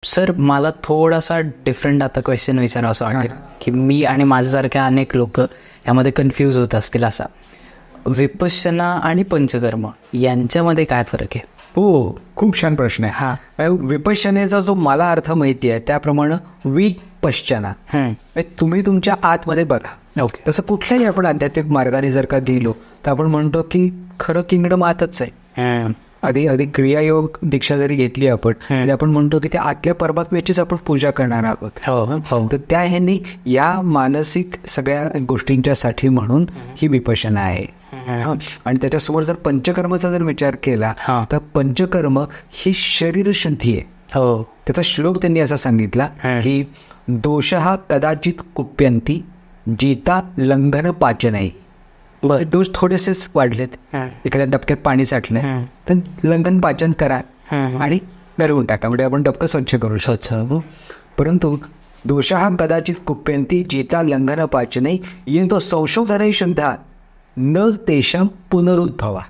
Sir मला थोडासा different आता क्वेश्चन विचारावं असं वाटेल की मी आणि माझ्यासारख्या अनेक लोक यामध्ये कन्फ्यूज होत असतील. असा विपश्यना आणि पंचकर्म यांच्यामध्ये काय फरक आहे? हो, खूप छान प्रश्न आहे हा. विपश्यनेचा जो मला अर्थ माहिती आहे त्याप्रमाणे विपश्यना तुम्ही तुमच्या आतमध्ये बघा. ओके. तसं कुठल्याही आपण आध्यात्मिक मार्गाने जर का गेलो तर आपण म्हणतो की खरं किंगडम आतच आहे. आधी क्रियायोग दीक्षा जरी घेतली आपण तरी आपण म्हणतो की त्या आतल्या परमात्म्याचीच आपण पूजा करणार आहोत. तर त्या ह्यांनी या मानसिक सगळ्या गोष्टींच्या साठी म्हणून ही विपश्यना आहे. आणि त्याच्यासमोर जर पंचकर्माचा जर विचार केला तर पंचकर्म ही शरीर शुद्धी आहे. त्याचा श्लोक त्यांनी असा सांगितला की दोषः कदाचित कुप्यंती जिता लंघन पाचनई. दोष थोडेसेच वाढलेत, एखाद्या डबक्यात पाणी साठलंय तर लंघन पाचन करा आणि गरवून टाका, म्हणजे आपण डबकं स्वच्छ करू शकतो. परंतु दोषः कदाचित कुप्यंती जिता लंघन पाचनई येतो संशोधनही शुद्धा न तेषां पुनरुद्भवा.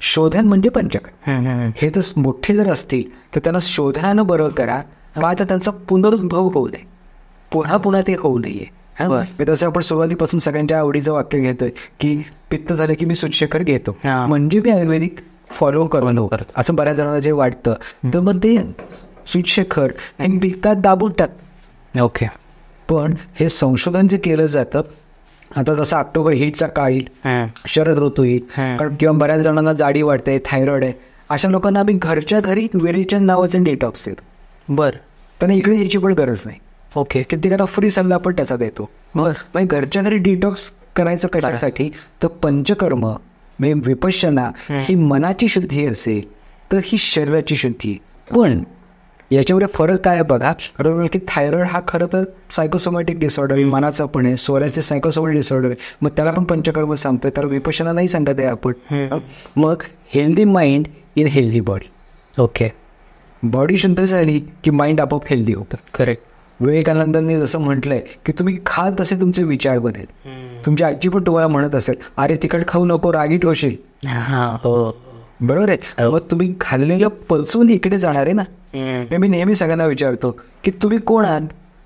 शोधन म्हणजे पंचकर्म. हे जर मोठे जर असतील तर त्यांना शोधनानं बरं करा, का तर त्यांचा पुनरुद्भव होऊ नये, पुन्हा ते होऊ नये. तसं आपण सुरुवातीपासून सगळ्यांच्या आवडीचं वाक्य घेतोय की पित्त झालं की मी सुतशेखर घेतो, म्हणजे मी आयुर्वेदिक फॉलो करतो असं बऱ्याच जणांना जे वाटतं. तर मग ते सुतशेखर हे पित्तात दाबून टाक. ओके. पण हे संशोधन जे केलं जातं आता, जसं ऑक्टोबर हीटचा काळ येईल, शरद ऋतू येईल, कारण किंवा बऱ्याच जणांना जाडी वाटते, थायरॉइड आहे, अशा लोकांना आम्ही घरच्या घरी विरेचन नावाचं डिटॉक्स देतो. बरं. त्यांना इकडे यायची पण गरज नाही. ओके. कित्येकांना फ्री सल्ला पण त्याचा देतो. मग घरच्या घरी डिटॉक्स करायचं कशासाठी तर पंचकर्म म्हणजे विपश्यना ही मनाची शुद्धी असेल तर ही शरीराची शुद्धी. पण याच्यामध्ये फरक काय आहे बघा, की थायरॉइड हा खरं तर सायकोसोमॅटिक डिसऑर्डर आहे, मनाचा पण आहे. सोऱ्याचे सायकोसोमॅटिक डिसऑर्डर आहे, मग त्याला पण पंचकर्म सांगतोय, तर विपश्यना नाही सांगत आहे आपण. मग healthy mind in healthy body. Okay. Body शुद्ध झाली की माइंड आपोआप हेल्दी होतं. करेक्ट. विवेकानंदांनी जसं म्हटलंय की तुम्ही खाल तसे तुमचे विचार बनेल. तुमची आजी पण तुम्हाला म्हणत असेल अरे तिखट खाऊ नको, रागीट होशील. बरोबर आहे. मग तुम्ही खाल्लेलं पचवून इकडे जाणार आहे ना. मी नेहमी सगळ्यांना विचारतो की तुम्ही कोण आहात?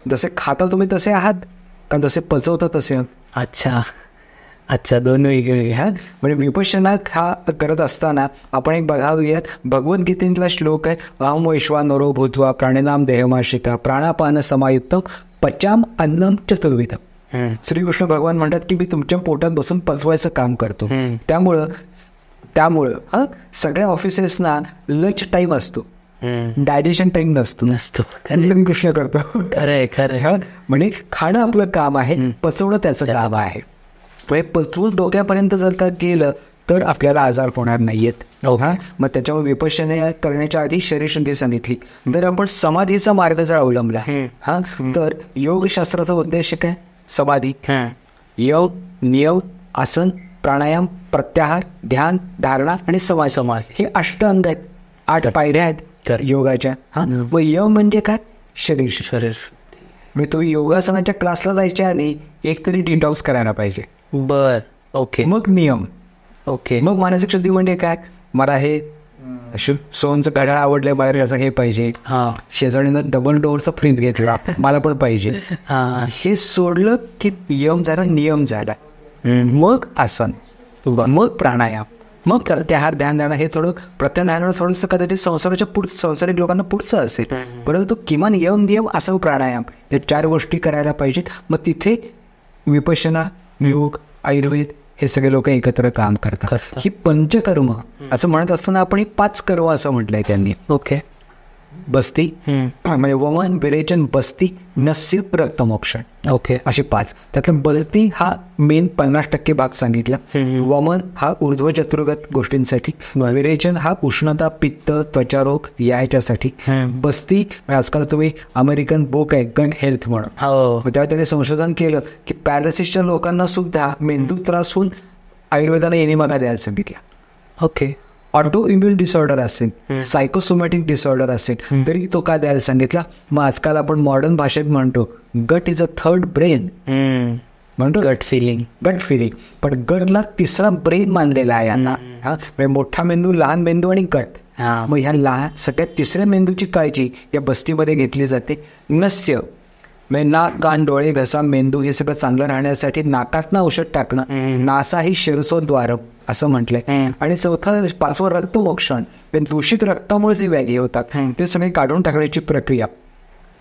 जसे खाता तुम्ही तसे आहात का जसे पचवता तसे आहात? अच्छा, दोन वेगळे. म्हणजे विपश्यना हा करत असताना आपण एक बघावूयात, भगवद्गीतेतला श्लोक आहे, अहम वैश्वानरो भूत्वा प्राणिनाम देहमाशिका प्राणापान समायुक्त पचाम अन्नम चतुर्विधम. श्रीकृष्ण भगवान म्हणतात की मी तुमच्या पोटात बसून पचवायचं काम करतो. त्यामुळं सगळ्या ऑफिसेसना लंच टाइम असतो, डायजेशन टाइम नसतो. कृष्ण करतो. खरं म्हणजे खाणं आपलं काम आहे, पचवणं त्याचं काम आहे. पचवून डोक्यापर्यंत जर का गेलं तर आपल्याला आजार होणार नाहीयेत. मग त्याच्यामुळे विपश्यना करण्याच्या आधी शरीरशुद्धी सांगितली. जर आपण समाधीचा मार्ग जर अवलंबला तर योगशास्त्राचा उद्देश काय? समाधी. योग, नियम, आसन, प्राणायाम, प्रत्याहार, ध्यान, धारणा आणि समाज हे 8 अंग आहेत, 8 पायऱ्या आहेत योगाच्या. मग योग म्हणजे काय? शरीर. म्हणजे तुम्ही योगासनाच्या क्लासला जायच्या आधी एक तरी डिटॉक्स करायला पाहिजे. ओके. मग नियम. ओके. मग मानसिक शुद्धी म्हणजे काय? मला हे सोनचं घड्याळ आवडलंय, मला त्याचं हे पाहिजे. शेजारीनं डबल डोअरचा फ्रीज घेतला, मला पण पाहिजे. हे सोडलं की यम झाला, नियम झाला. मग आसन, मग प्राणायाम, मग प्रत्याहार, ध्यान देणं. हे थोडं प्रत्याहार थोडंसं कदाचित संसारिक लोकांना पुढचं असेल, परंतु किमान यम, नियम, आसन, प्राणायाम या 4 गोष्टी करायला पाहिजेत. मग तिथे विपश्यना, योग, आयुर्वेद हे सगळे लोक एकत्र काम करतात. ही पंचकर्म असं म्हणत असताना आपण 5 कर्म असं म्हटलंय त्यांनी. ओके. बस्ती म्हणजे वमन, विरेचन, बस्ती, नस्य, रक्तमोक्षण. ओके. असे 5. त्यातलं बस्ती हा मेन 50% भाग सांगितला. वमन हा ऊर्ध्व चतुर्गत गोष्टींसाठी. विरेचन हा उष्णता, पित्त, त्वचारोग याच्यासाठी. बस्ती आजकाल तुम्ही अमेरिकन बुक आहे गट हेल्थ म्हणून, तेव्हा त्याने संशोधन केलं की पॅरालिसिसच्या लोकांना सुद्धा मेंदू त्रास होऊन आयुर्वेदाने एनिमा द्यायला सांगितला. ओके. ऑटो इम्युन डिसऑर्डर असेल, सायकोसोमॅटिक डिसऑर्डर असेल तरी तो का द्यायला सांगितला? मग आजकाल आपण मॉडर्न भाषेत म्हणतो गट इज अ थर्ड ब्रेन म्हणतो, गट फिलिंग. पण गटला 3रा ब्रेन मानलेला आहे यांना. म्हणजे मोठा मेंदू, लहान मेंदू आणि गट हा. मग ह्या लहान सगळ्यात तिसऱ्या मेंदूची काळजी या बस्तीमध्ये घेतली जाते. नस्य म्हणजे नाक, कान, डोळे, घसा, मेंदू हे सगळं चांगलं राहण्यासाठी नाकातनं औषध टाकणं. नासा ही शिरसोद्वारम असं म्हटलंय. आणि पाचवं रक्तमोक्षण, दूषित रक्तामुळे जे व्याधी होतात ते सगळे काढून टाकण्याची प्रक्रिया.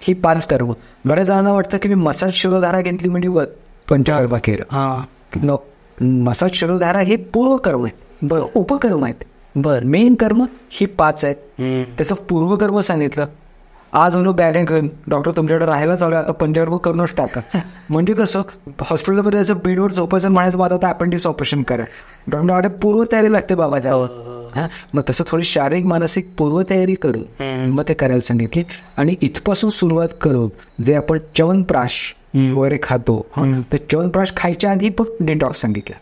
ही 5 कर्म. बऱ्याच जणांना वाटतं की मी मसाज शिरोधारा घेतली म्हणजे पंचकर्म केलं. मसाज शिरोधारा हे पूर्वकर्म आहेत, उपकर्म आहेत. मेन कर्म ही 5 आहेत. त्याचं पूर्वकर्म सांगितलं. आज म्हणून बॅग घेऊन डॉक्टर तुमच्याकडे राहायला चालू आहे, आता पंचकर्म करूनच टाका. म्हणजे कसं हॉस्पिटलमध्ये त्याचं बेडवर झोपायचं म्हणायचं माझं आता अपेंडिक्स ऑपरेशन करा. डॉक्टर पूर्वतयारी लागते बाबा त्यावर. मग तसं थोडी शारीरिक मानसिक पूर्वतयारी करून मग ते करायला सांगितले. आणि इथपासून सुरुवात करून जे आपण च्यवनप्राश वगैरे खातो, तर च्यवनप्राश खायच्या आधी पण डिटॉक्स सांगितलं.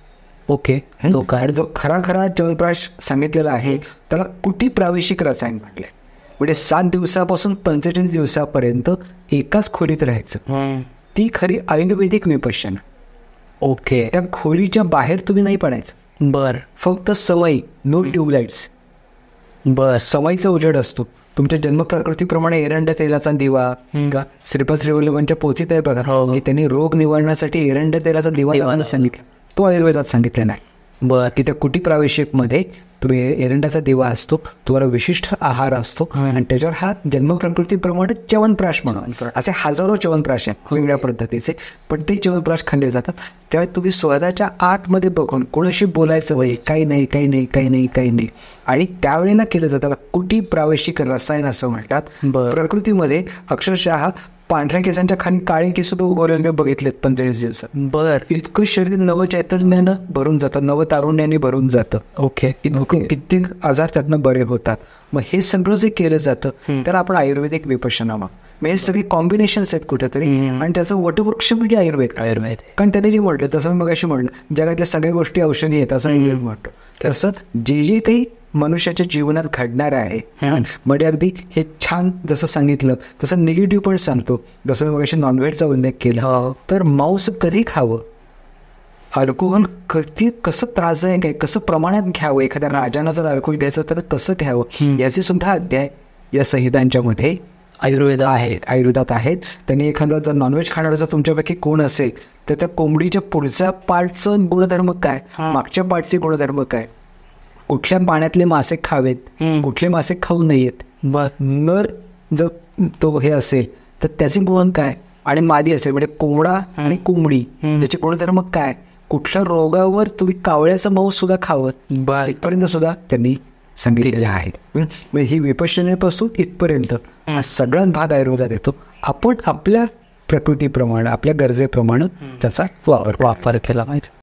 ओके. आणि जो खरा च्यवनप्राश सांगितलेला आहे त्याला कुटी प्रावेशिक रसायन म्हटलंय. म्हणजे 7 दिवसापासून 45 दिवसापर्यंत एकाच खोलीत राहायचं. ती खरी आयुर्वेदिक विपश्यना. ओके. त्या खोलीच्या बाहेर तुम्ही नाही पडायचं. फक्त सवयी, नो ट्यूबलाइट्स. सवयीचा उजेड असतो. तुमच्या जन्मप्रकृतीप्रमाणे एरंड तेलाचा दिवा का श्रीपाद श्रीवल्लभांच्या पोथीत आहे बघा, त्यांनी रोग निवारणासाठी एरंड तेलाचा दिवा सांगितला. तो आयुर्वेदात सांगितलेला नाही. की त्या कुटी प्रावेशिक मध्ये तुम्ही एरंडाचा दिवा असतो, तुम्हाला विशिष्ट आहार असतो आणि त्याच्यावर हा जन्मप्रकृतीप्रमाणे च्यवनप्राश म्हणून असे हजारो च्यवनप्राश आहेत वेगळ्या पद्धतीचे. पण ते च्यवनप्राश खाल्ले जातात. त्यावेळी तुम्ही स्वतःच्या आतमध्ये बघून कोणाशी बोलायचं वय काही नाही. आणि त्यावेळेला केलं जातं कुटी प्रावेशिक रसायन असं म्हणतात. प्रकृतीमध्ये अक्षरशः पांढऱ्या केसांच्या खाली काळे केस सुद्धा उगवलेले बघितलेत 45 दिवसात. इतकं शरीर नव चैतन्यानं भरून जातं, नव तारुण्याने भरून जातं. ओके. इतकं कित्येक आजार त्यातनं बरे होतात. मग हे सगळं जे केलं जातं तर आपण आयुर्वेदिक विपश्यना मग हे सगळी कॉम्बिनेशन्स आहेत कुठेतरी. आणि त्याचं वटवृक्ष म्हणजे आयुर्वेद. कारण त्याने जे म्हटलं तसं मग अशी म्हटलं जगातल्या सगळ्या गोष्टी औषधी आहेत असं आयुर्वेद म्हणतो. तसं जे काही मनुष्याच्या जीवनात घडणार आहे म्हणजे अगदी हे छान जसं सांगितलं तसं निगेटिव्ह पण सांगतो. जसं मी मगाशी नॉनव्हेजचा उल्लेख केला, तर मांस कधी खावं, अल्कोहोल कधी कसं त्रासदायक आहे, कसं प्रमाणात घ्यावं, एखाद्या राजानं जर अल्कोहोल घ्यायचं तर कसं घ्यावं, याचे सुद्धा अध्याय या संहितांच्या मध्ये आयुर्वेदात आहेत. त्यांनी एखादा जर नॉनव्हेज खाणारा जर तुमच्यापैकी कोण असेल तर त्या कोंबडीच्या पुढच्या पार्टचं गुणधर्म काय, मागच्या पार्टचे गुणधर्म काय, कुठल्या पाण्यातले मासे खावेत, कुठले मासे खाऊ नयेत, नर जर तो हे असेल तर त्याचे गुण काय, आणि मादी असेल म्हणजे कोंबडा आणि कोंबडी त्याचे गुणधर्म काय, कुठल्या रोगावर तुम्ही कावळ्याचं मांस सुद्धा खावं, इथपर्यंत सुद्धा त्यांनी सांगितलेलं आहे. ही विपश्यनेपासून इथपर्यंत सगळाच भाग आयुर्वेदात येतो. आपण आपल्या प्रकृतीप्रमाणे आपल्या गरजेप्रमाणे त्याचा वापर केला पाहिजे.